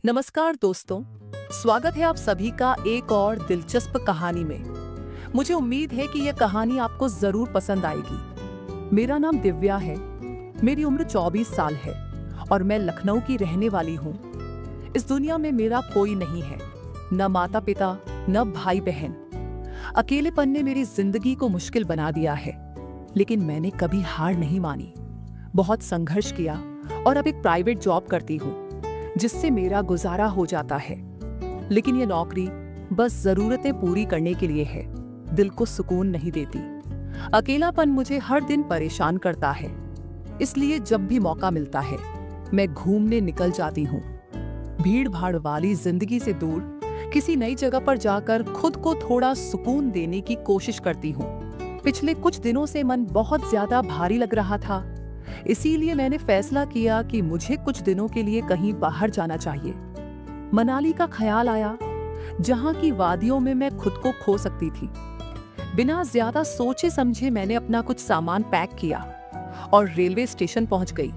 नमस्कार दोस्तों, स्वागत है आप सभी का एक और दिलचस्प कहानी में। मुझे उम्मीद है कि यह कहानी आपको जरूर पसंद आएगी। मेरा नाम दिव्या है, मेरी उम्र 24 साल है और मैं लखनऊ की रहने वाली हूँ। इस दुनिया में मेरा कोई नहीं है, न माता पिता, न भाई बहन। अकेलेपन ने मेरी जिंदगी को मुश्किल बना दिया है, लेकिन मैंने कभी हार नहीं मानी। बहुत संघर्ष किया और अब एक प्राइवेट जॉब करती हूँ जिससे मेरा गुजारा हो जाता है। लेकिन ये नौकरी बस जरूरतें पूरी करने के लिए है, दिल को सुकून नहीं देती। अकेलापन मुझे हर दिन परेशान करता है, इसलिए जब भी मौका मिलता है मैं घूमने निकल जाती हूँ। भीड़ भाड़ वाली जिंदगी से दूर किसी नई जगह पर जाकर खुद को थोड़ा सुकून देने की कोशिश करती हूँ। पिछले कुछ दिनों से मन बहुत ज्यादा भारी लग रहा था, इसीलिए मैंने फैसला किया कि मुझे कुछ दिनों के लिए कहीं बाहर जाना चाहिए। मनाली का ख्याल आया, जहां की वादियों में मैं खुद को खो सकती थी। बिना ज्यादा सोचे समझे मैंने अपना कुछ सामान पैक किया और रेलवे स्टेशन पहुंच गई।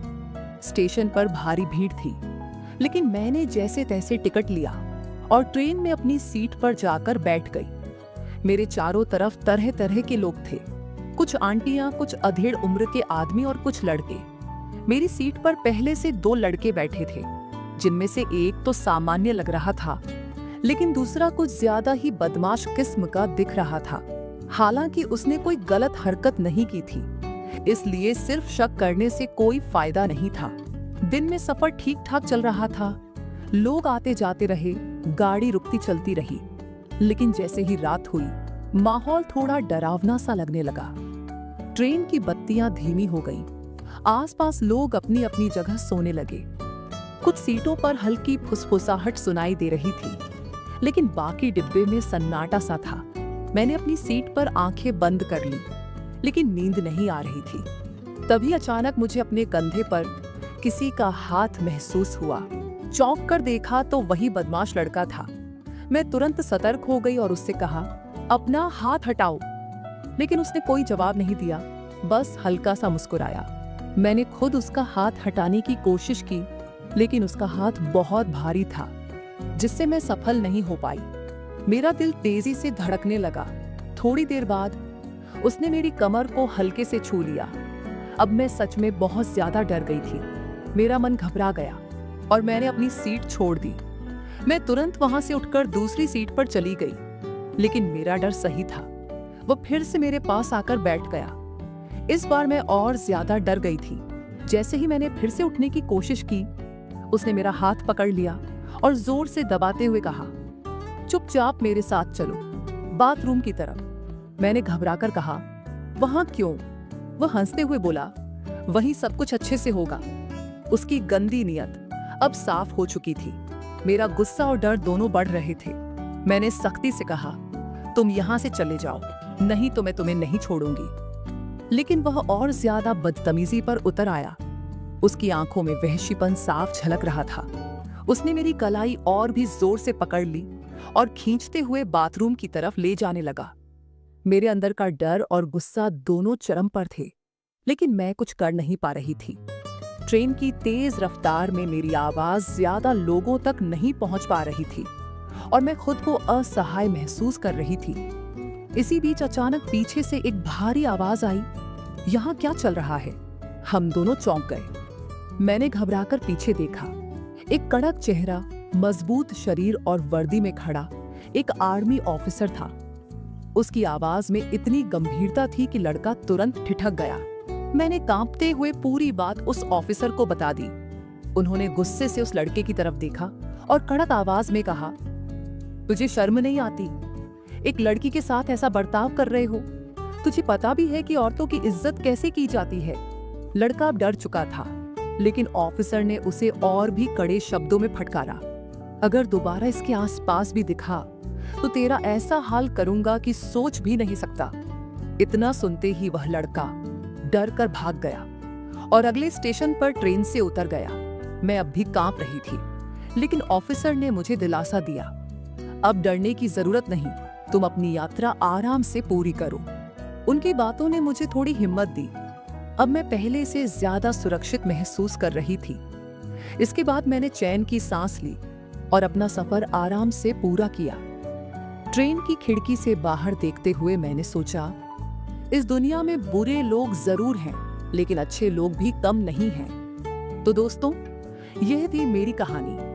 स्टेशन पर भारी भीड़ थी, लेकिन मैंने जैसे तैसे टिकट लिया और ट्रेन में अपनी सीट पर जाकर बैठ गई। मेरे चारों तरफ तरह तरह के लोग थे, कुछ आंटियां, कुछ अधेड़ उम्र के आदमी और कुछ लड़के। मेरी सीट पर पहले से 2 लड़के बैठे थे, जिनमें से एक तो सामान्य लग रहा था, लेकिन दूसरा कुछ ज्यादा ही बदमाश किस्म का दिख रहा था। हालांकि उसने कोई गलत हरकत नहीं की थी, इसलिए सिर्फ शक करने से कोई फायदा नहीं था। दिन में सफर ठीक ठाक चल रहा था, लोग आते जाते रहे, गाड़ी रुकती चलती रही। लेकिन जैसे ही रात हुई, माहौल थोड़ा डरावना सा लगने लगा। ट्रेन की बत्तियां धीमी हो गईं, आसपास लोग अपनी अपनी जगह सोने लगे। कुछ सीटों पर हल्की फुसफुसाहट सुनाई दे रही थी, लेकिन बाकी डिब्बे में सन्नाटा सा था। मैंने अपनी सीट पर आंखें बंद कर ली, लेकिन नींद नहीं आ रही थी। तभी अचानक मुझे अपने कंधे पर किसी का हाथ महसूस हुआ। चौंक कर देखा तो वही बदमाश लड़का था। मैं तुरंत सतर्क हो गई और उससे कहा, अपना हाथ हटाओ। लेकिन उसने कोई जवाब नहीं दिया, बस हल्का सा मुस्कुराया। मैंने खुद उसका हाथ हटाने की कोशिश की, लेकिन उसका हाथ बहुत भारी था, जिससे मैं सफल नहीं हो पाई। मेरा दिल तेजी से धड़कने लगा। थोड़ी देर बाद उसने मेरी कमर को हल्के से छू लिया। अब मैं सच में बहुत ज्यादा डर गई थी। मेरा मन घबरा गया और मैंने अपनी सीट छोड़ दी। मैं तुरंत वहां से उठकर दूसरी सीट पर चली गई, लेकिन मेरा डर सही था। वो फिर से मेरे पास आकर बैठ गया। इस बार मैं और ज्यादा डर गई थी। जैसे ही मैंने फिर से उठने की कोशिश की, उसने मेरा हाथ पकड़ लिया और जोर से दबाते हुए कहा, चुपचाप मेरे साथ चलो, बाथरूम की तरफ। मैंने घबराकर कहा, वहां क्यों? वह हंसते हुए बोला, वहीं सब कुछ अच्छे से होगा। उसकी गंदी नीयत अब साफ हो चुकी थी। मेरा गुस्सा और डर दोनों बढ़ रहे थे। मैंने सख्ती से कहा, तुम यहां से चले जाओ, नहीं तो मैं तुम्हें नहीं छोड़ूंगी। लेकिन वह और ज्यादा बदतमीजी पर उतर आया। उसकी आंखों में वहशीपन साफ झलक रहा था। उसने मेरी कलाई और भी जोर से पकड़ ली और खींचते हुए बाथरूम की तरफ ले जाने लगा। मेरे अंदर का डर और गुस्सा दोनों चरम पर थे, लेकिन मैं कुछ कर नहीं पा रही थी। ट्रेन की तेज रफ्तार में मेरी आवाज ज्यादा लोगों तक नहीं पहुंच पा रही थी और मैं खुद को असहाय महसूस कर रही थी। इसी बीच अचानक पीछे से एक भारी आवाज आई, यहाँ क्या चल रहा है? हम दोनों चौंक गए। मैंने घबराकर पीछे देखा। एक कड़क चेहरा, मजबूत शरीर और वर्दी में खड़ा एक आर्मी ऑफिसर था। उसकी आवाज में इतनी गंभीरता थी कि लड़का तुरंत ठिठक गया। मैंने कांपते हुए पूरी बात उस ऑफिसर को बता दी। उन्होंने गुस्से से उस लड़के की तरफ देखा और कड़क आवाज में कहा, तुझे शर्म नहीं आती? एक लड़की के साथ ऐसा बर्ताव कर रहे हो? तुझे पता भी है कि औरतों की इज्जत कैसे की जाती है? लड़का अब डर चुका था, लेकिन ऑफिसर ने उसे और भी कड़े शब्दों में फटकारा, अगर दोबारा इसके आसपास भी दिखा तो तेरा ऐसा हाल करूंगा कि सोच भी नहीं सकता। इतना सुनते ही वह लड़का डर कर भाग गया और अगले स्टेशन पर ट्रेन से उतर गया। मैं अब भी कांप रही थी, लेकिन ऑफिसर ने मुझे दिलासा दिया, अब डरने की जरूरत नहीं, तुम अपनी यात्रा आराम से पूरी करो। उनकी बातों ने मुझे थोड़ी हिम्मत दी। अब मैं पहले से ज्यादा सुरक्षित महसूस कर रही थी। इसके बाद मैंने चैन की सांस ली। और अपना सफर आराम से पूरा किया। ट्रेन की खिड़की से बाहर देखते हुए मैंने सोचा, इस दुनिया में बुरे लोग जरूर हैं, लेकिन अच्छे लोग भी कम नहीं हैं। तो दोस्तों, यह थी मेरी कहानी।